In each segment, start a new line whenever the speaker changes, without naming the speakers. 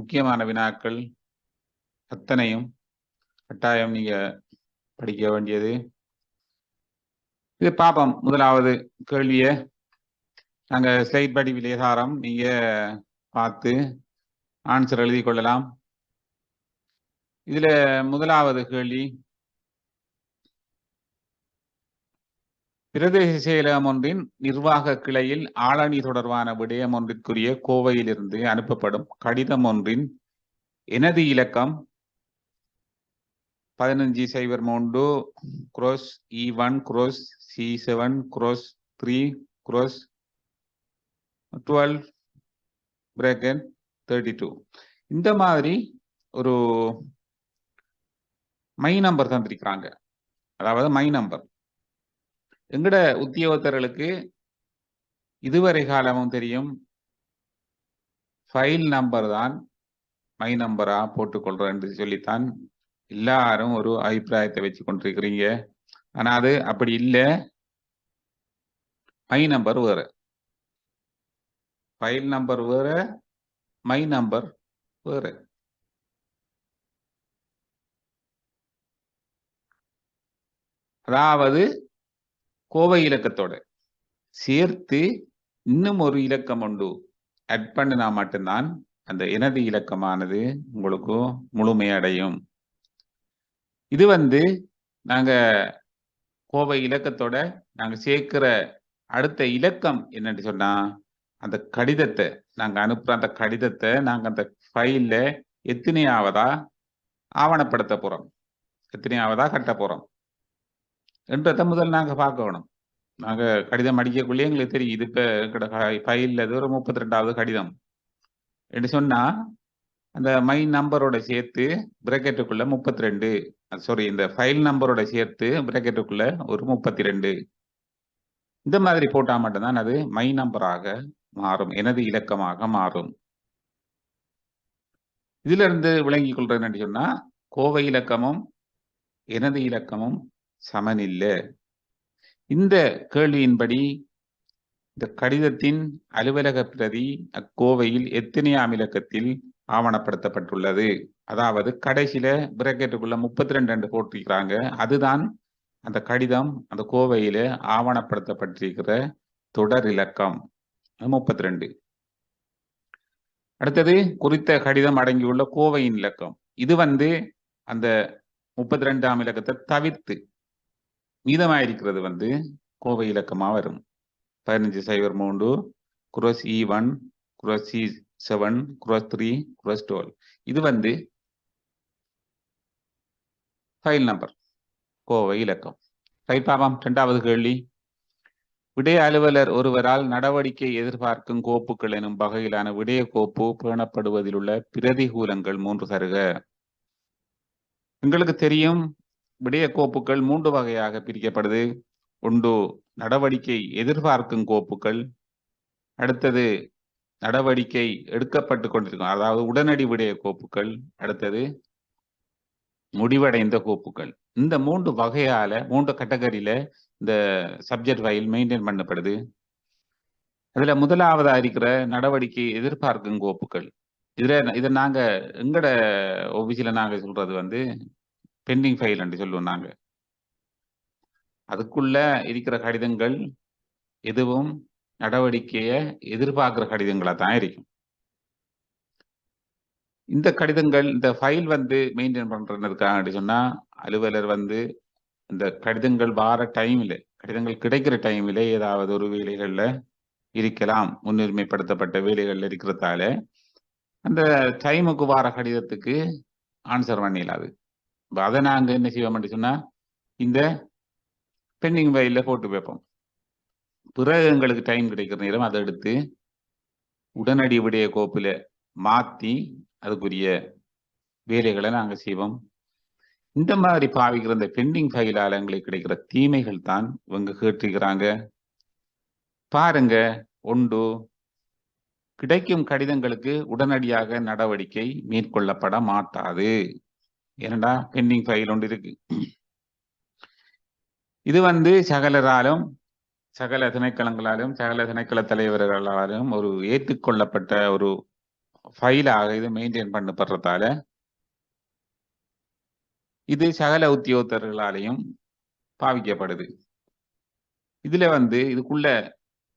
முக்கியமான வினாக்கள் அத்தனையும் கட்டாயம் நீங்க படிக்க வேண்டியது. இது பாப்போம். முதலாவது கேள்விய நாங்க ஸ்லைட் படிவிலே சாரம் நீங்க பார்த்து ஆன்சர் எழுதி கொள்ளலாம். இதுல முதலாவது கேள்வி, பிரதேச செயலகம் ஒன்றின் நிர்வாக கிளையில் ஆளணி தொடர்பான விடயம் ஒன்றிற்குரிய கோவையிலிருந்து அனுப்பப்படும் கடிதம் ஒன்றின் எனது இலக்கம் 15-C1-E1-C7-12(32). இந்த மாதிரி ஒரு மை நம்பர் தந்திருக்கிறாங்க. அதாவது மை நம்பர் எங்கட உத்தியோகத்தர்களுக்கு இதுவரை காலமும் தெரியும், ஃபைல் நம்பர் தான் மை நம்பரா போட்டுக்கொள்றேன் என்று சொல்லித்தான் எல்லாரும் ஒரு அபிப்பிராயத்தை வச்சு கொண்டிருக்கிறீங்க. ஆனா அது அப்படி இல்லை. மை நம்பர் வேற, ஃபைல் நம்பர் வேற, மை நம்பர் வேற. அதாவது கோவை இலக்கத்தோட சேர்த்து இன்னும் ஒரு இலக்கம் உண்டு ஆட் பண்ணினா மட்டும்தான் அந்த எனது இலக்கமானது உங்களுக்கு முழுமையடையும். இது நாங்க கோவை இலக்கத்தோட நாங்க சேர்க்கிற அடுத்த இலக்கம் என்னன்னு சொன்னா, அந்த கடிதத்தை நாங்க அனுப்புற அந்த கடிதத்தை நாங்க அந்த ஃபைல்ல எத்தனையாவதா ஆவணப்படுத்த போறோம், எத்தனையாவதா கட்ட போறோம் என்றதை முதல் நாங்க பார்க்கணும். நாங்க கடிதம் அடிக்கக்குள்ளே எங்களுக்கு தெரியும், இது ஃபைல்ல இது ஒரு 32வது கடிதம் என்று சொன்னா அந்த மை நம்பரோட சேர்த்து பிரக்கெட்டுக்குள்ள 32, சாரி இந்த ஃபைல் நம்பரோட சேர்த்து பிரக்கெட்டுக்குள்ள ஒரு 32 இந்த மாதிரி போட்டா மட்டும்தான் அது மை நம்பராக மாறும், எனது இலக்கமாக மாறும். இதுல இருந்து விளங்கிக் கொள்றேன்னு சொன்னா, கோவை இலக்கமும் எனது இலக்கமும் சமனில்லை. இந்த கேள்வியின்படி இந்த கடிதத்தின் அலுவலக பிரதி அக்கோவையில் எத்தனையாம் இலக்கத்தில் ஆவணப்படுத்தப்பட்டுள்ளது, அதாவது கடைசியில பிரக்கெட்டுக்குள்ள 32 போட்டிருக்கிறாங்க, அதுதான் அந்த கடிதம் அந்த கோவையில ஆவணப்படுத்தப்பட்டிருக்கிற தொடர் இலக்கம் 32. அடுத்தது குறித்த கடிதம் அடங்கியுள்ள கோவையின் இலக்கம். இது அந்த 32ஆம் இலக்கத்தை தவிர்த்து மீதமாயிருக்கிறது கோவை இலக்கமா வரும். 15-C1-C7-3-12. இது ஃபைல் நம்பர், கோவை இலக்கம். ரைட் பாபம். இரண்டாவது கேள்வி, விடய அலுவலர் ஒருவரால் நடவடிக்கை எதிர்பார்க்கும் கோப்புகள் எனும் வகையிலான விடய கோப்பு பேணப்படுவதில் உள்ள பிரதிகூலங்கள் 3 தருக. உங்களுக்கு தெரியும், விடய கோப்புகள் 3 வகையாக பிரிக்கப்படுது. ஒன்று நடவடிக்கை எதிர்பார்க்கும் கோப்புகள், அடுத்தது நடவடிக்கை எடுக்கப்பட்டு கொண்டிருக்கும் அதாவது உடனடி விடய கோப்புகள், அடுத்தது முடிவடைந்த கோப்புகள். இந்த 3 வகையால 3 கேட்டகரியில இந்த சப்ஜெக்ட் ஃபைல் மெயின்டைன் பண்ணப்படுது. அதுல முதலாவதா இருக்கிற நடவடிக்கை எதிர்பார்க்கும் கோப்புகள், இதை நாங்க எங்கட ஆபீஸ்ல நாங்க சொல்றது பெண்டிங் ஃபைல் என்று சொல்லுவோம். நாங்க அதுக்குள்ள இருக்கிற கடிதங்கள் எதுவும் நடவடிக்கையை எதிர்பார்க்கிற கடிதங்களா தான் இருக்கும். இந்த கடிதங்கள் இந்த ஃபைல் மெயின்டைன் பண்றதுக்காக சொன்னா, அலுவலர் இந்த கடிதங்கள் வார டைம்ல, கடிதங்கள் கிடைக்கிற டைம்ல ஏதாவது ஒரு வேலைகள்ல இருக்கலாம், முன்னுரிமைப்படுத்தப்பட்ட வேலைகள்ல இருக்கிறதால அந்த டைமுக்கு வார கடிதத்துக்கு ஆன்சர் பண்ணிடலாது. அதை நாங்க என்ன செய்வோம் சொன்னா, இந்த பெண்டிங் ஃபைல்ல போட்டு வைப்போம். பிறகு எங்களுக்கு டைம் கிடைக்கிற நேரம் அதை எடுத்து உடனடி விடய கோப்புல மாத்தி அதுக்குரிய வேலைகளை நாங்க செய்வோம். இந்த மாதிரி பாவிக்கிற இந்த பெண்டிங் ஃபைலால எங்களுக்கு கிடைக்கிற தீமைகள் தான் இவங்க கேட்டிருக்கிறாங்க. பாருங்க, ஒன்று, கிடைக்கும் கடிதங்களுக்கு உடனடியாக நடவடிக்கை மேற்கொள்ளப்பட மாட்டாது. ஏனண்டா பெண்டிங் ஃபைல் ஒன்று இருக்கு. இது சகலராலும், சகல திணைக்களங்களாலும், சகல திணைக்கள தலைவர்களாலும் ஒரு ஏற்றுக்கொள்ளப்பட்ட ஒரு ஃபைலாக இது மெயின்டைன் பண்ணப்படுறதால இது சகல உத்தியோகத்தர்களாலையும் பாவிக்கப்படுது. இதுல இதுக்குள்ள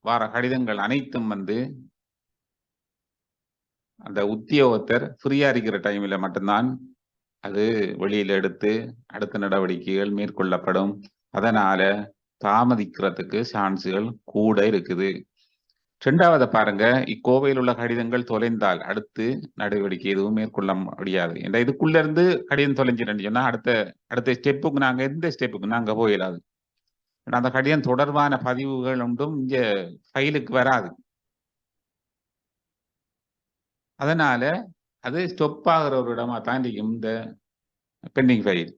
வார கடிதங்கள் அனைத்தும் அந்த உத்தியோகத்தர் ஃப்ரீயா இருக்கிற டைம்ல மட்டும்தான் அது வெளியில எடுத்து அடுத்த நடவடிக்கைகள் மேற்கொள்ளப்படும். அதனால தாமதிக்கிறதுக்கு சான்ஸுகள் கூட இருக்குது. 2வது பாருங்க, இக்கோவையில் உள்ள கடிதங்கள் தொலைந்தால் அடுத்து நடவடிக்கை எதுவும் மேற்கொள்ள முடியாது. ஏன்னா இதுக்குள்ள இருந்து கடிதம் தொலைஞ்சிருன்னு சொன்னா அடுத்த ஸ்டெப்புக்கு நாங்க எந்த ஸ்டெப்புக்கு நாங்க போயிடாது. அந்த கடிதம் தொடர்பான பதிவுகள் ஒன்றும் இங்க ஃபைலுக்கு வராது. அதனால அது ஸ்டொப் ஆகிற ஒரு இடமா தான் இருக்கும் இந்த பெண்டிங் ஃபைல்.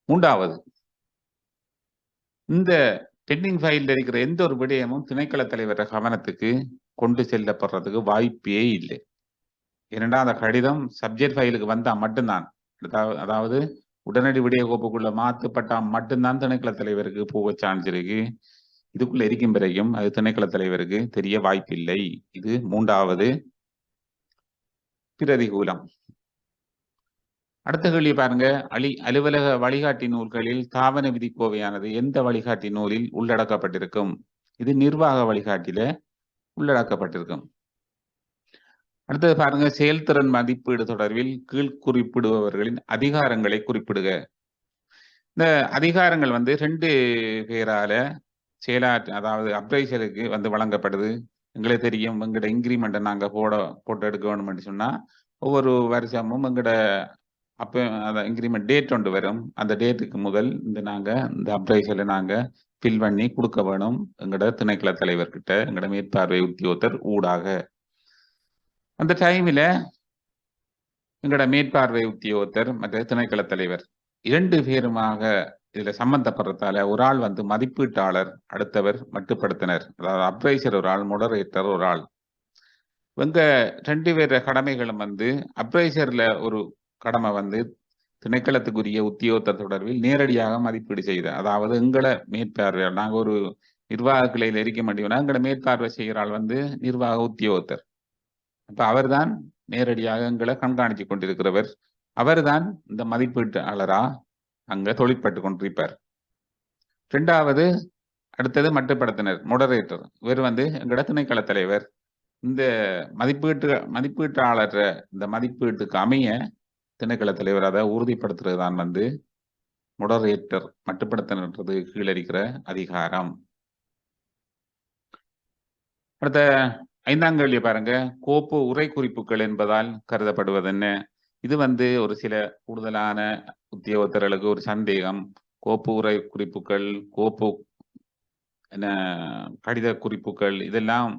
3வது, இந்த பெண்டிங் ஃபைல்ல இருக்கிற எந்த ஒரு விடயமும் திணைக்கள தலைவர் கவனத்துக்கு கொண்டு செல்லப்படுறதுக்கு வாய்ப்பே இல்லை. ஏனென்றா அந்த கடிதம் சப்ஜெக்ட் ஃபைலுக்கு வந்தா மட்டும்தான், அதாவது உடனடி விடய கோப்புக்குள்ள மாற்றப்பட்டா மட்டும்தான் திணைக்கள தலைவருக்கு போக சான்ஸ் இருக்கு. இதுக்குள்ள இருக்கும் வரைக்கும் அது திணைக்கள தலைவருக்கு தெரிய வாய்ப்பில்லை. இது 3வது பிரதிகூலம். அடுத்த கேள்வி பாருங்க, அலுவலக வழிகாட்டி நூல்களில் தாவன விதிக்கோவையானது எந்த வழிகாட்டி நூலில் உள்ளடக்கப்பட்டிருக்கும்? இது நிர்வாக வழிகாட்டில உள்ளடக்கப்பட்டிருக்கும். அடுத்தது பாருங்க, செயல்திறன் மதிப்பீடு தொடர்பில் கீழ் குறிப்பிடுபவர்களின் அதிகாரங்களை குறிப்பிடுக. இந்த அதிகாரங்கள் 2 பேரால அதாவது அப்ரைசருக்கு வழங்கப்படுது. எங்களுக்கு தெரியும், எங்கட இன்கிரிமெண்ட்டை நாங்க போட்டு எடுக்க வேணும்னு சொன்னா ஒவ்வொரு வருஷமும் எங்கட அப்போ அந்த இன்கிரிமெண்ட் டேட் ஒன்று வரும். அந்த டேட்டுக்கு முதல் நாங்க இந்த அப்ரைசலை நாங்க ஃபில் பண்ணி கொடுக்க வேணும் எங்கட திணைக்கள தலைவர்கிட்ட, எங்கட மேற்பார்வை உத்தியோகத்தர் ஊடாக. அந்த டைம்ல எங்கட மேற்பார்வை உத்தியோகத்தர் மற்ற திணைக்கள தலைவர் 2 பேருமாக இதுல சம்பந்தப்படுறதால ஒரு ஆள் மதிப்பீட்டாளர், அடுத்தவர் மட்டுப்படுத்தினர். அதாவது அப்ரைசர் ஒரு ஆள், மொடரேட்டர் ஒரு ஆள். இவங்க 2 பேர கடமைகளும் அப்ரைசர்ல ஒரு கடமை திணைக்களத்துக்குரிய உத்தியோகத்தர் தொடர்பில் நேரடியாக மதிப்பீடு செய்த, அதாவது எங்களை மேற்பார்வையாளர், நாங்க ஒரு நிர்வாக கிளையில் இருக்க மாட்டோம்னா எங்களை மேற்பார்வை செய்கிற ஆள் நிர்வாக உத்தியோகத்தர். அப்ப அவர்தான் நேரடியாக எங்களை கண்காணித்து கொண்டிருக்கிறவர். அவர்தான் இந்த மதிப்பீட்டாளரா அங்க தொழிற்பட்டு கொண்டிருப்பார். 2வது அடுத்தது மட்டுப்படுத்தினர், மொடரேட்டர். இவர் எங்கட திணைக்கள தலைவர். இந்த மதிப்பீட்டாளர் இந்த மதிப்பீட்டுக்கு அமைய திணைக்கள தலைவர் அதை உறுதிப்படுத்துறது தான் மொடரேட்டர், மட்டுப்படுத்தினது கீழே இருக்கிற அதிகாரம். அடுத்த 5ஆம் கேள்வி பாருங்க, கோப்பு உரை குறிப்புகள் என்பதால் கருதப்படுவது என்ன? இது ஒரு சில கூடுதலான உத்தியோகத்தர்களுக்கு ஒரு சந்தேகம். கோப்பு உரை குறிப்புகள், கோப்பு கடித குறிப்புகள், இதெல்லாம்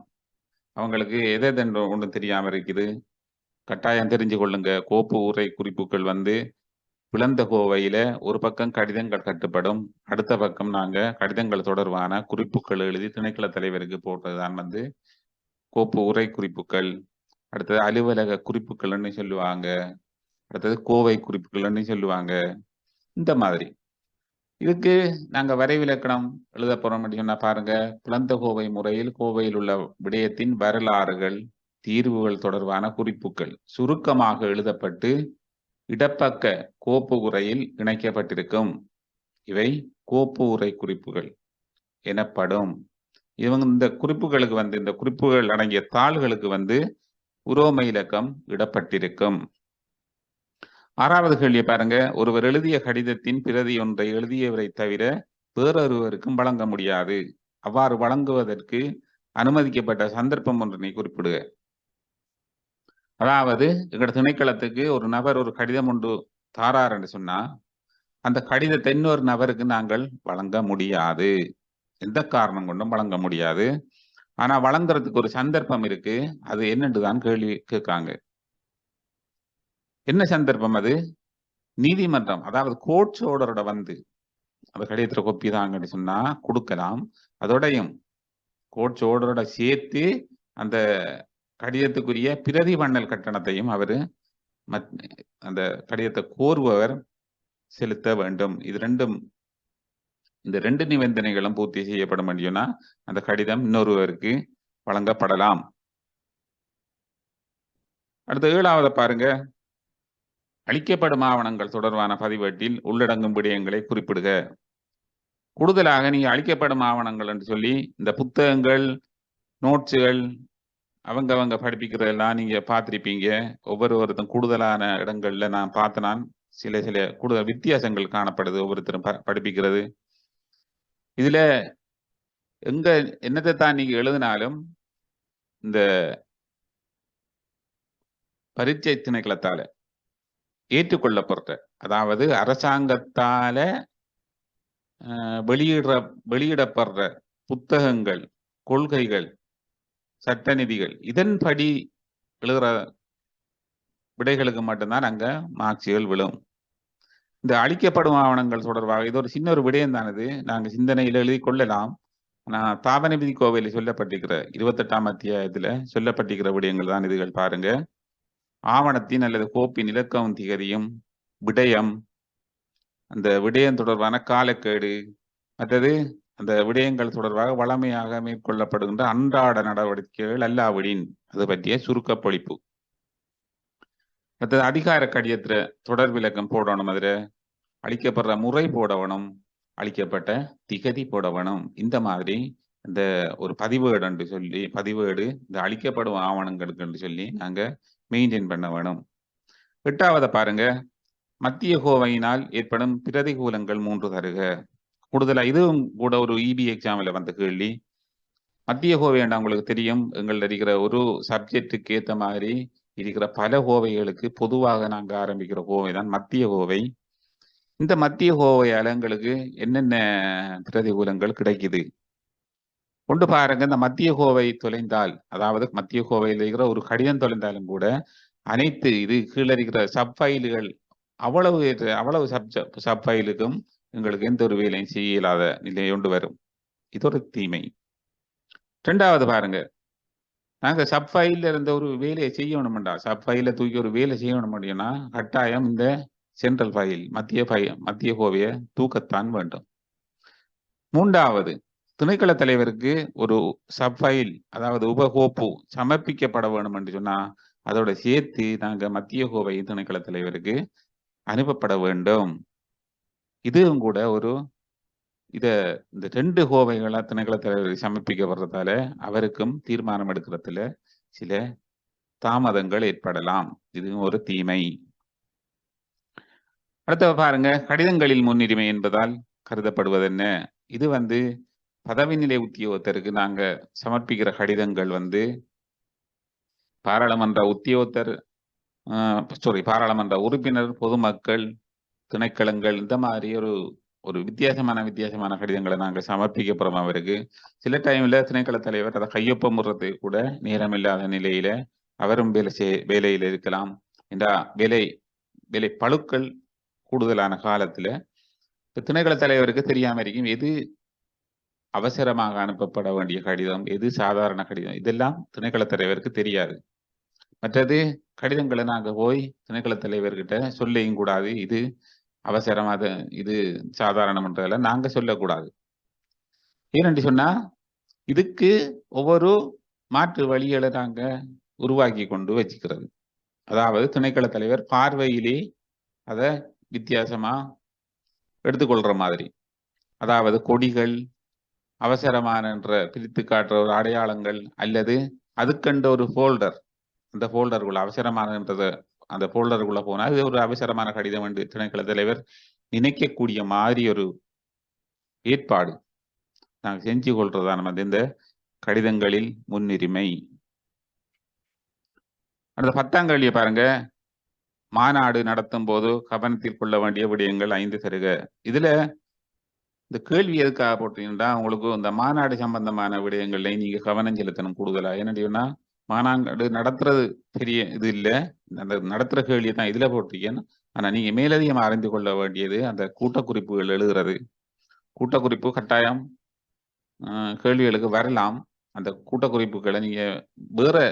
அவங்களுக்கு எதென்று ஒன்றும் தெரியாம இருக்குது. கட்டாயம் தெரிஞ்சு கொள்ளுங்க. கோப்பு உரை குறிப்புகள் பிளந்த கோவையில ஒரு பக்கம் கடிதங்கள் கட்டுப்படும், அடுத்த பக்கம் நாங்க கடிதங்கள் தொடர்பான குறிப்புகள் எழுதி திணைக்கள தலைவருக்கு போட்டதுதான் கோப்பு உரை குறிப்புகள். அடுத்தது அலுவலக குறிப்புகள்னு சொல்லுவாங்க, அடுத்தது கோவை குறிப்புகள்னு சொல்லுவாங்க. இந்த மாதிரி இதுக்கு நாங்க வரைவிலக்கணம் எழுத போறோம் சொன்னா பாருங்க, பிளந்த கோவை முறையில் கோவையில் உள்ள விடயத்தின் வரலாறுகள், தீர்வுகள் தொடர்பான குறிப்புகள் சுருக்கமாக எழுதப்பட்டு இடப்பக்க கோப்பு உரையில் இணைக்கப்பட்டிருக்கும். இவை கோப்பு உரை குறிப்புகள் எனப்படும். இந்த குறிப்புகளுக்கு இந்த குறிப்புகள் அடங்கிய தாள்களுக்கு உரோம இலக்கம் இடப்பட்டிருக்கும். 6வது கேள்வியை பாருங்க, ஒருவர் எழுதிய கடிதத்தின் பிரதி ஒன்றை எழுதியவரை தவிர வேறொருவருக்கும் வழங்க முடியாது. அவ்வாறு வழங்குவதற்கு அனுமதிக்கப்பட்ட சந்தர்ப்பம் ஒன்றினை குறிப்பிடுக. அதாவது எங்கட திணைக்களத்துக்கு ஒரு நபர் ஒரு கடிதம் ஒன்று தாரார் என்று சொன்னா அந்த கடிதத்தை இன்னொரு நபருக்கு நாங்கள் வழங்க முடியாது, எந்த காரணம் கொண்டும் வழங்க முடியாது. ஆனா வழங்குறதுக்கு ஒரு சந்தர்ப்பம் இருக்கு. அது என்னன்றுதான் கேள்வி கேட்காங்க. என்ன சந்தர்ப்பம் அது? நீதிமன்றம், அதாவது கோர்ட்ஸ் ஆர்டரோட அந்த கடிதத்துல கொப்பி தாங்கன்னு சொன்னா கொடுக்கலாம். அதோடையும் கோர்ட்ஸ் ஆர்டரோட சேர்த்து அந்த கடிதத்துக்குரிய பிரதி பண்ணல் கட்டணத்தையும் அவரு அந்த கடிதத்தை கோருபவர் செலுத்த வேண்டும். இந்த 2 நிபந்தனைகளும் பூர்த்தி செய்யப்படும் சொன்னா அந்த கடிதம் இன்னொருவருக்கு வழங்கப்படலாம். அடுத்த 7வது பாருங்க, அளிக்கப்படும் ஆவணங்கள் தொடர்பான பதிவேட்டில் உள்ளடங்கும் விடயங்களை குறிப்பிடுக. கூடுதலாக நீங்க அளிக்கப்படும் ஆவணங்கள் என்று சொல்லி இந்த புத்தகங்கள், நோட்ஸுகள் அவங்க படிப்பிக்கிறதெல்லாம் நீங்க பார்த்திருப்பீங்க. ஒவ்வொருத்தரும் கூடுதலான இடங்கள்ல நான் பார்த்த நான் சில கூடுதல் வித்தியாசங்கள் காணப்படுது ஒவ்வொருத்தரும் படிப்பிக்கிறது. இதுல எங்க என்னத்தை தான் நீங்க எழுதினாலும் இந்த பரீட்சை திணைக்களத்தால ஏற்றுக்கொள்ளப்படுற, அதாவது அரசாங்கத்தால வெளியிடப்படுற புத்தகங்கள், கொள்கைகள், சட்ட நிதிகள் இதன்படி எழுதுற விடைகளுக்கு மட்டும்தான் அங்க மார்க்சுகள் விழும். இந்த அளிக்கப்படும் ஆவணங்கள் தொடர்பாக இது ஒரு சின்ன ஒரு விடயம் தானது, நாங்க சிந்தனையில் எழுதி கொள்ளலாம். ஆனால் தாபனபதி கோவையில் சொல்லப்பட்டிருக்கிற 28ஆம் அத்தியாயத்துல சொல்லப்பட்டிருக்கிற விடயங்கள் தான் இதுகள் பாருங்க. ஆவணத்தின் அல்லது கோப்பின் இலக்கம், திகதியும், விடயம், அந்த விடயம் தொடர்பான காலக்கேடு, மற்றது அந்த விடயங்கள் தொடர்பாக வளமையாக மேற்கொள்ளப்படுகின்ற அன்றாட நடவடிக்கைகள் அல்லாவிடின் அது பற்றிய சுருக்க பொழிப்பு. மற்றது அதிகார கடிதத்துல தொடர் விளக்கம் போடணும், அதுல அளிக்கப்படுற முறை போடணும், அளிக்கப்பட்ட திகதி போடணும். இந்த மாதிரி இந்த ஒரு பதிவேடு இந்த அளிக்கப்படும் ஆவணங்களுக்கு சொல்லி நாங்க மெயின்டைன் பண்ண வேணும். 8வது பாருங்க, மத்திய கோவையினால் ஏற்படும் பிரதிகூலங்கள் 3 தருக. கூடுதலா இதுவும் கூட ஒரு இபி எக்ஸாம்ல வந்த கேள்வி. மத்திய கோவை உங்களுக்கு தெரியும், எங்கள்ட்ட இருக்கிற ஒரு சப்ஜெக்டுக்கு ஏற்ற மாதிரி இருக்கிற பல கோவைகளுக்கு பொதுவாக நாங்க ஆரம்பிக்கிற கோவை தான் மத்திய கோவை. இந்த மத்திய கோவையால எங்களுக்கு என்னென்ன பிரதிகூலங்கள் கிடைக்குது கொண்டு பாருங்க. இந்த மத்திய கோவை தொலைந்தால், அதாவது மத்திய கோவையில் இருக்கிற ஒரு கடிதம் தொலைந்தாலும் கூட அனைத்து இது கீழே இருக்கிற சப்ஃபைல்கள் அவ்வளவு சப்ஃபைலுக்கும் எங்களுக்கு எந்த ஒரு வேலையும் செய்ய இயலாத நிலையை கொண்டு வரும். இது ஒரு தீமை. 2வது பாருங்க, நாங்க சப்ஃபைல இருந்த ஒரு வேலையை செய்யணும்டா, சப்ஃபைல தூக்கி ஒரு வேலை செய்யணும் அப்படின்னா கட்டாயம் இந்த சென்ட்ரல் ஃபைல் மத்திய கோவையை தூக்கத்தான் வேண்டும். 3வது, திணைக்கள தலைவருக்கு ஒரு சப்ஃபைல், அதாவது உபகோப்பு சமர்ப்பிக்கப்பட வேணும் என்று சொன்னா அதோட சேர்த்து நாங்க மத்திய கோவை திணைக்கள தலைவருக்கு அனுப்பப்பட வேண்டும். இதுவும் கூட ஒரு இந்த 2 கோவைகளா திணைக்கள தலைவருக்கு சமர்ப்பிக்கப்படுறதால அவருக்கும் தீர்மானம் எடுக்கிறதுல சில தாமதங்கள் ஏற்படலாம். இதுவும் ஒரு தீமை. அடுத்த பாருங்க, கடிதங்களில் முன்னுரிமை என்பதால் கருதப்படுவது என்ன? இது பதவி நிலை உத்தியோகத்தருக்கு நாங்க சமர்ப்பிக்கிற கடிதங்கள் பாராளுமன்ற உத்தியோகத்தர், பாராளுமன்ற உறுப்பினர், பொதுமக்கள், திணைக்களங்கள் இந்த மாதிரி ஒரு வித்தியாசமான கடிதங்களை நாங்க சமர்ப்பிக்க போறோம் அவருக்கு. சில டைம்ல திணைக்கள தலைவர் அதை கையொப்பமுறது கூட நேரம் இல்லாத நிலையில அவரும் வேலையில இருக்கலாம். இந்த வேலை பழுக்கள் கூடுதலான காலத்துல திணைக்கள தலைவருக்கு தெரியாம இருக்கும் எது அவசரமாக அனுப்பப்பட வேண்டிய கடிதம், எது சாதாரண கடிதம், இதெல்லாம் திணைக்கள தலைவருக்கு தெரியாது. மற்றது கடிதங்களை நாங்க போய் திணைக்கள தலைவர்கிட்ட சொல்லியும் கூடாது, இது அவசரமாக, இது சாதாரணம்ன்றதெல்லாம் நாங்க சொல்லக்கூடாது. ஏனென்று சொன்னா இதுக்கு ஒவ்வொரு மாற்று வழிகளை நாங்க உருவாக்கி கொண்டு வச்சுக்கிறது. அதாவது திணைக்கள தலைவர் பார்வையிலே அதை வித்தியாசமா எடுத்துக்கொள்ற மாதிரி, அதாவது கொடிகள், அவசரமான பிரித்து காட்டுற ஒரு அடையாளங்கள், அல்லது அதுக்கண்ட ஒரு ஃபோல்டர், அந்த ஃபோல்டருக்குள்ள அவசரமானன்றத அந்த ஃபோல்டருக்குள்ள போனால் இது ஒரு அவசரமான கடிதம் என்று திணைக்கள தலைவர் நினைக்கக்கூடிய மாதிரி ஒரு ஏற்பாடு நாங்கள் செஞ்சு கொள்றதா இந்த கடிதங்களில் முன்னுரிமை. அடுத்த 10ஆம் கேள்வியை பாருங்க, மாநாடு நடத்தும் போது கவனத்தில் கொள்ள வேண்டிய விடயங்கள் 5 தருக. இதுல இந்த கேள்வி எதுக்காக போட்டீங்கன்னா உங்களுக்கு இந்த மாநாடு சம்பந்தமான விடயங்கள்ல நீங்க கவனம் செலுத்தணும் கூடுதலா. ஏன்னா மாநாடு நடத்துறது பெரிய இது இல்லை, அந்த நடத்துற கேள்வியை தான் இதுல போட்டிருக்கேன். ஆனா நீங்க மேலதிகம் அறிந்து கொள்ள வேண்டியது அந்த கூட்டக்குறிப்புகள் எழுதுறது. கூட்டக்குறிப்பு கட்டாயம் கேள்விகளுக்கு வரலாம். அந்த கூட்டக்குறிப்புகளை நீங்க வேற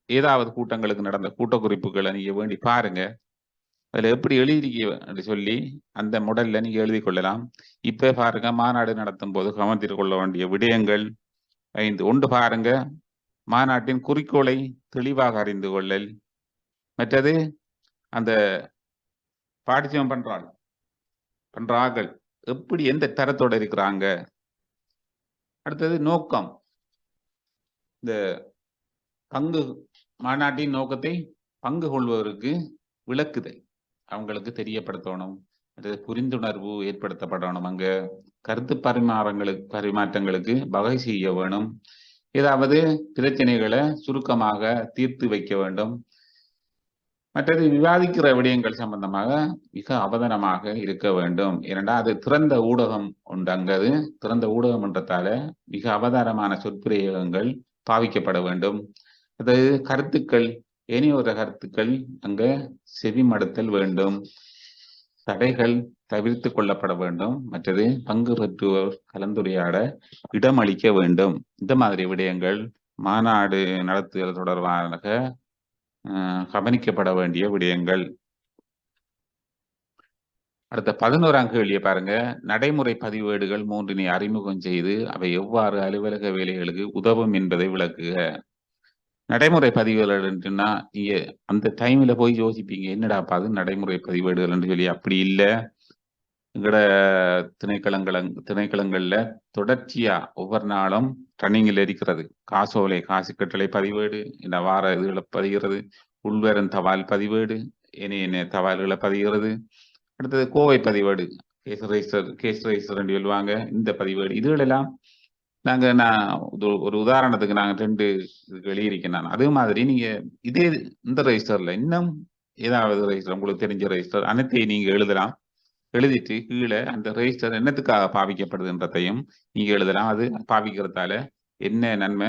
ஏதாவது கூட்டங்களுக்கு நடந்த கூட்டக்குறிப்புகளை நீங்க வேண்டி பாருங்க, அதுல எப்படி எழுதிருக்கீங்க சொல்லி அந்த முடல்ல நீங்க எழுதி கொள்ளலாம். இப்ப பாருங்க, மாநாடு நடத்தும் போது கவனத்தில் கொள்ள வேண்டிய விடயங்கள் 5. 1 பாருங்க, மாநாட்டின் குறிக்கோளை தெளிவாக அறிந்து கொள்ளல். மற்றது அந்த பார்ட்டிசிபேட் பண்ற ஆக்கள் எப்படி எந்த தரத்தோட இருக்கிறாங்க. அடுத்தது நோக்கம், இந்த பங்கு மாநாட்டின் நோக்கத்தை பங்கு கொள்வதற்கு விளக்குதல் அவங்களுக்கு தெரியப்படுத்தணும். அது புரிந்துணர்வு ஏற்படுத்தப்படணும். அங்க கருத்து பரிமாற்றங்களுக்கு வகை செய்ய வேணும். ஏதாவது பிரச்சனைகளை சுருக்கமாக தீர்த்து வைக்க வேண்டும். மற்றது விவாதிக்கிற விடயங்கள் சம்பந்தமாக மிக அவதானமாக இருக்க வேண்டும். ஏனென்றா அது திறந்த ஊடகம் உண்டு. அங்கது திறந்த ஊடகம் என்றதால மிக அவதானமான சொற்பிரயோகங்கள் பாவிக்கப்பட வேண்டும். அது கருத்துக்கள் இனியொரு கருத்துக்கள் அங்க செவிமடுத்தல் வேண்டும். தடைகள் தவிர்த்து கொள்ளப்பட வேண்டும். மற்றது பங்கு பெற்றுவோர் கலந்துரையாட இடமளிக்க வேண்டும். இந்த மாதிரி விடயங்கள் மாநாடு நடத்துதல் தொடர்பாக கவனிக்கப்பட வேண்டிய விடயங்கள். அடுத்த 11ஆம் கேள்வியை பாருங்க. நடைமுறை பதிவேடுகள் 3 அறிமுகம் செய்து அவை எவ்வாறு அலுவலக வேலைகளுக்கு உதவும் என்பதை விளக்குக. நடைமுறை பதிவேடுகள்னா நீங்க அந்த டைம்ல போய் யோசிப்பீங்க, என்னடாப்பா அது நடைமுறை பதிவேடுகள் என்று சொல்லி. அப்படி இல்லை. எங்கட திணைக்களங்கள்ல தொடர்ச்சியா ஒவ்வொரு நாளும் ரன்னிங்ல இருக்கிறது. காசோலை காசு கட்டளை பதிவேடு, இந்த வார இதுகளை பதிகிறது, உள்வரும் தபால் பதிவேடு, இணைய தபால்களை பதிகிறது. அடுத்தது கோவை பதிவேடு, கேஸ் ரெஜிஸ்டர் சொல்லுவாங்க. இந்த பதிவேடு இதுகளெல்லாம் நான் ஒரு உதாரணத்துக்கு நாங்க 2 இதுக்கு எழுதியிருக்கேன் நான். அதே மாதிரி நீங்க இதே இந்த ரெஜிஸ்டர்ல இன்னும் ஏதாவது ரெஜிஸ்டர் உங்களுக்கு தெரிஞ்ச ரெஜிஸ்டர் அனைத்தையும் நீங்க எழுதலாம். எழுதிட்டு கீழே அந்த ரெஜிஸ்டர் என்னத்துக்காக பாவிக்கப்படுதுன்றதையும் நீங்க எழுதலாம். அது பாவிக்கிறதால என்ன நன்மை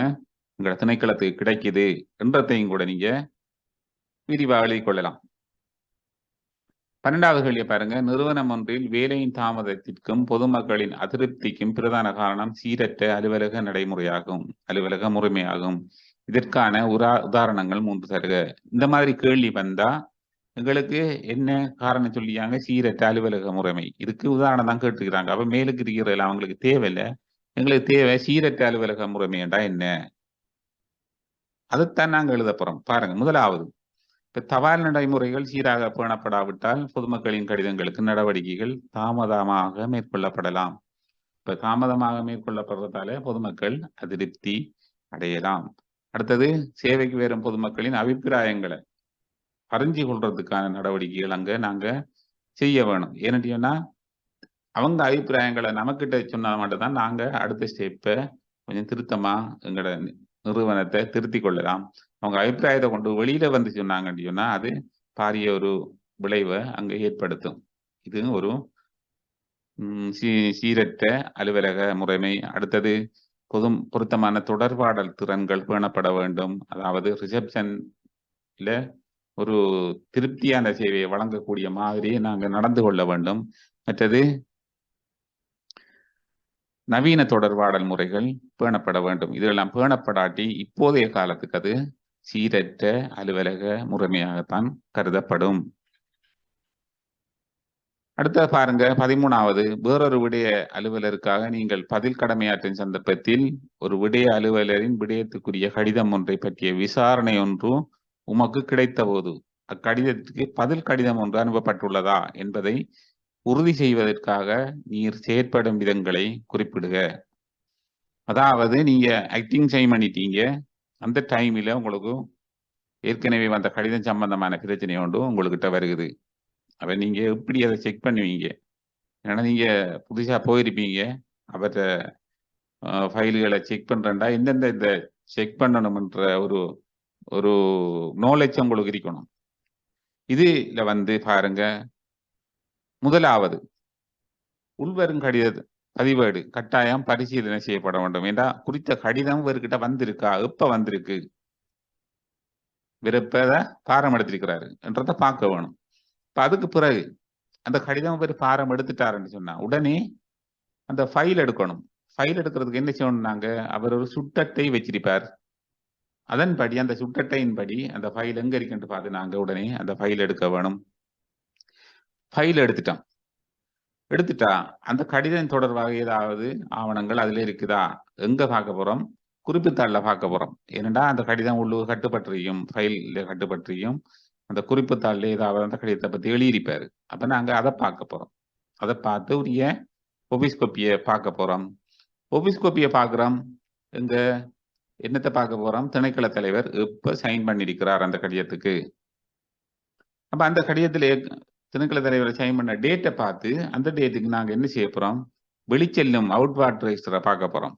உங்களோட திணைக்களத்துக்கு கிடைக்குது என்றதையும் கூட நீங்க விரிவாக எழுதி கொள்ளலாம். 12வது கேள்வியை பாருங்க. நிறுவனம் ஒன்றில் வேலையின் தாமதத்திற்கும் பொதுமக்களின் அதிருப்திக்கும் பிரதான காரணம் சீரற்ற அலுவலக முறைமையாகும். இதற்கான உதாரணங்கள் 3 தருக. இந்த மாதிரி கேள்வி வந்தா எங்களுக்கு என்ன காரணம் சொல்லியாங்க? சீரற்ற அலுவலக முறைமை. இதுக்கு உதாரணம் தான் கேட்டுக்கிறாங்க. அப்ப மேலுக்கு இருக்கிறதுல அவங்களுக்கு தேவையில்லை. எங்களுக்கு தேவை சீரற்ற அலுவலக முறைமைண்டா என்ன, அதைத்தான் நாங்க எழுத போறோம். பாருங்க, முதலாவது, இப்ப தபால் நடைமுறைகள் சீராக பேணப்படாவிட்டால் பொதுமக்களின் கடிதங்களுக்கு நடவடிக்கைகள் தாமதமாக மேற்கொள்ளப்படலாம். இப்ப தாமதமாக மேற்கொள்ளப்படுறதால பொதுமக்கள் அதிருப்தி அடையலாம். அடுத்தது, சேவைக்கு வரும் பொதுமக்களின் அபிப்பிராயங்களை அறிஞ்சு கொள்றதுக்கான நடவடிக்கைகள் அங்க நாங்க செய்ய வேணும். ஏன்னா அவங்க அபிப்பிராயங்களை நமக்கிட்ட சொன்னா மட்டும்தான் நாங்க அடுத்த ஸ்டெப்பை கொஞ்சம் திருத்தமா எங்களோட நிறுவனத்தை திருத்தி கொள்ளலாம். அவங்க அபிப்பிராயத்தை கொண்டு வெளியில வந்து சொன்னாங்கன்னு சொன்னா அது பாரிய ஒரு விளைவை அங்க ஏற்படுத்தும். இது ஒரு சீரற்ற அலுவலக முறைமை. அடுத்தது, பொருத்தமான தொடர்பாடல் திறன்கள் பேணப்பட வேண்டும். அதாவது ரிசப்ஷன்ல ஒரு திருப்தியான சேவையை வழங்கக்கூடிய மாதிரி நாங்க நடந்து கொள்ள வேண்டும். மற்றது, நவீன தொடர்பாடல் முறைகள் பேணப்பட வேண்டும். இதெல்லாம் பேணப்படாட்டி இப்போதைய காலத்துக்கு அது சீரற்ற அலுவலக முறைமையாகத்தான் கருதப்படும். அடுத்த பாருங்க, 13வது, வேறொரு விடய அலுவலருக்காக நீங்கள் பதில் கடமையாற்றும் சந்தர்ப்பத்தில் ஒரு விடய அலுவலரின் விடயத்துக்குரிய கடிதம் ஒன்றை பற்றிய விசாரணை ஒன்று உமக்கு கிடைத்த போது அக்கடிதத்துக்கு பதில் கடிதம் ஒன்று அனுப்பப்பட்டுள்ளதா என்பதை உறுதி செய்வதற்காக நீர் செயற்படும் விதங்களை குறிப்பிடுக. அதாவது நீங்க ஆக்டிங் செய்ய பண்ணிட்டீங்க, அந்த டைம்ல உங்களுக்கு ஏற்கனவே வந்த கடிதம் சம்பந்தமான பிரச்சனை ஒன்று உங்கள்கிட்ட வருகுது. அப்ப நீங்க எப்படி அதை செக் பண்ணுவீங்க? ஏன்னா நீங்க புதுசா போயிருப்பீங்க, அவற்ற ஃபைல்களை செக் பண்றேன்டா எந்தெந்த இந்த செக் பண்ணணும்ன்ற ஒரு நாலேஜ் உங்களுக்கு இருக்கணும். இதுல வந்து பாருங்க, முதலாவது, உள்வரும் கடித பதிவேடு கட்டாயம் பரிசீலனை செய்யப்பட வேண்டும். ஏண்டா குறித்த கடிதம் இவர்கிட்ட வந்திருக்கா, எப்ப வந்திருக்கு, விருப்பத பாரம் எடுத்திருக்கிறாரு என்றதை பார்க்க வேணும். இப்ப அதுக்கு பிறகு அந்த கடிதம் இவர் பாரம் எடுத்துட்டாருன்னு சொன்னா உடனே அந்த ஃபைல் எடுக்கணும். ஃபைல் எடுக்கிறதுக்கு என்ன செய்யணும்னாங்க, அவர் ஒரு சுட்டட்டை வச்சிருப்பார். அதன்படி அந்த சுட்டட்டையின்படி அந்த ஃபைல் எங்க இருக்குன்னு பார்த்து நாங்க உடனே அந்த ஃபைல் எடுக்க வேணும். ஃபைல் எடுத்துட்டா அந்த கடிதம் தொடர்பாக ஏதாவது ஆவணங்கள் அதுல இருக்குதா, எங்க பார்க்க போறோம்? குறிப்பித்தாள்ல பார்க்க போறோம். ஏனென்றா அந்த கடிதம் உள்ளூர் கட்டுப்பற்றியும் ஃபைல்ல கட்டுப்பற்றியும் அந்த குறிப்பு தாளில் ஏதாவது அந்த கடிதத்தை பத்தி எழுதியிருப்பாரு. அப்ப நாங்க அதை பார்க்க போறோம். அதை பார்த்து உரிய ஒபிஸ் கோப்பியை பார்க்க போறோம். ஒபிஸ் கோப்பியை பார்க்குறோம். எங்க என்னத்தை பார்க்க போறோம்? திணைக்கள தலைவர் எப்ப சைன் பண்ணியிருக்கிறார் அந்த கடிதத்துக்கு. அப்ப அந்த கடிதத்துல திணைக்கள தலைவர் சைன் பண்ண டேட்டை பார்த்து அந்த டேட்டுக்கு நாங்க என்ன செய்ய போறோம்? வெளிச்செல்லும் அவுட்வார்ட் ரெஜிஸ்டரை பார்க்க போறோம்.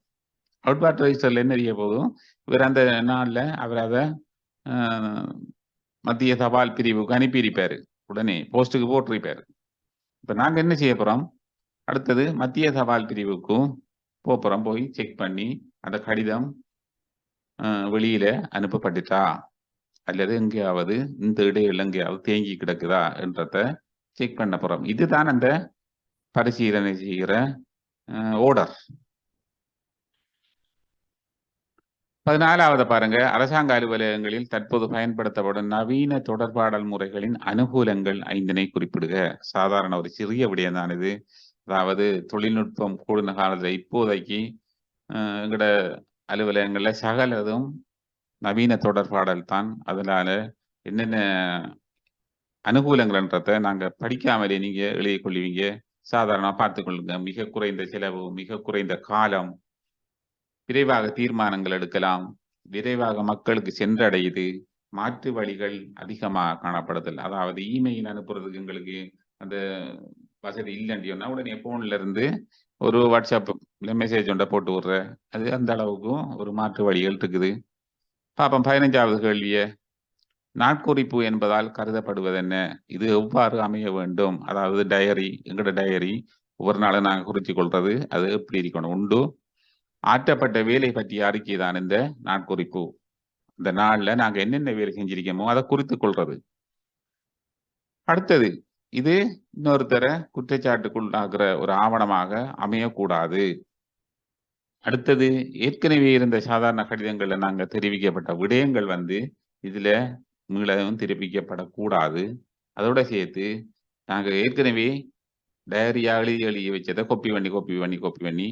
அவுட்வார்ட் ரெஜிஸ்டர்ல என்ன செய்ய போதும்? இவர் அந்த நாள்ல அவர் அதை மத்திய தபால் பிரிவுக்கு அனுப்பியிருப்பாரு. உடனே போஸ்ட்டுக்கு போட்டிருப்பாரு. இப்ப நாங்க என்ன செய்ய போறோம்? அடுத்தது மத்திய தபால் பிரிவுக்கும் போறோம். போய் செக் பண்ணி அந்த கடிதம் வெளியில அனுப்பப்பட்டுட்டா அல்லது எங்கேயாவது இந்த இடையில எங்கேயாவது தேங்கி கிடக்குதா என்றத செக் பண்ண போறோம். இதுதான் அந்த பரிசீலனை செய்கிற ஓர்டர். 14வது பாருங்க, அரசாங்க அலுவலகங்களில் தற்போது பயன்படுத்தப்படும் நவீன தொடர்பாடல் முறைகளின் அனுகூலங்கள் 5னை குறிப்பிடுக. சாதாரண ஒரு சிறிய விடயம் தான் இது. அதாவது தொழில்நுட்பம் கூடின காலத்துல இப்போதைக்கு எங்கட அலுவலகங்கள்ல சகலதும் நவீன தொடர்பாடல் தான். அதனால என்னென்ன அனுகூலங்கள்ன்றத நாங்க படிக்காமலே நீங்க எழுதி கொள்வீங்க. சாதாரணமா பார்த்துக்கொள்ளுங்க. மிக குறைந்த செலவு, மிக குறைந்த காலம், விரைவாக தீர்மானங்கள் எடுக்கலாம், விரைவாக மக்களுக்கு சென்றடையுது, மாற்று வழிகள் அதிகமாக காணப்படுதல். அதாவது இமெயில் அனுப்புறதுக்கு எங்களுக்கு அந்த வசதி இல்லைன்னு சொன்னா உடனே போன்ல இருந்து ஒரு வாட்ஸ்அப் மெசேஜ் ஒன்றை போட்டு விடுற, அது அந்த அளவுக்கும் ஒரு மாற்று வழிகள் இருக்குது. பாப்போம் 15வது கேள்விய. நாட்குறிப்பு என்பதால் கருதப்படுவது என்ன? இது எவ்வாறு அமைய வேண்டும்? அதாவது டயரி, எங்களோட டயரி ஒவ்வொரு நாளும் நாங்கள் குறித்து கொள்றது, அது எப்படி இருக்கணும்? உண்டு ஆற்றப்பட்ட வேலை பற்றிய அறிக்கை தான் இந்த நாட்குறிப்பு. இந்த நாள்ல நாங்க என்னென்ன வேலை செஞ்சிருக்கோமோ அதை குறித்து கொள்றது. அடுத்தது, இது இன்னொருத்தர குற்றச்சாட்டுக்குள்ளாகிற ஒரு ஆவணமாக அமையக்கூடாது. அடுத்தது, ஏற்கனவே இருந்த சாதாரண கடிதங்கள்ல நாங்க தெரிவிக்கப்பட்ட விடயங்கள் இதுல மீளவும் தெரிவிக்கப்படக்கூடாது. அதோட சேர்த்து நாங்க ஏற்கனவே டைரியா எழுதி வச்சதை கோப்பி பண்ணி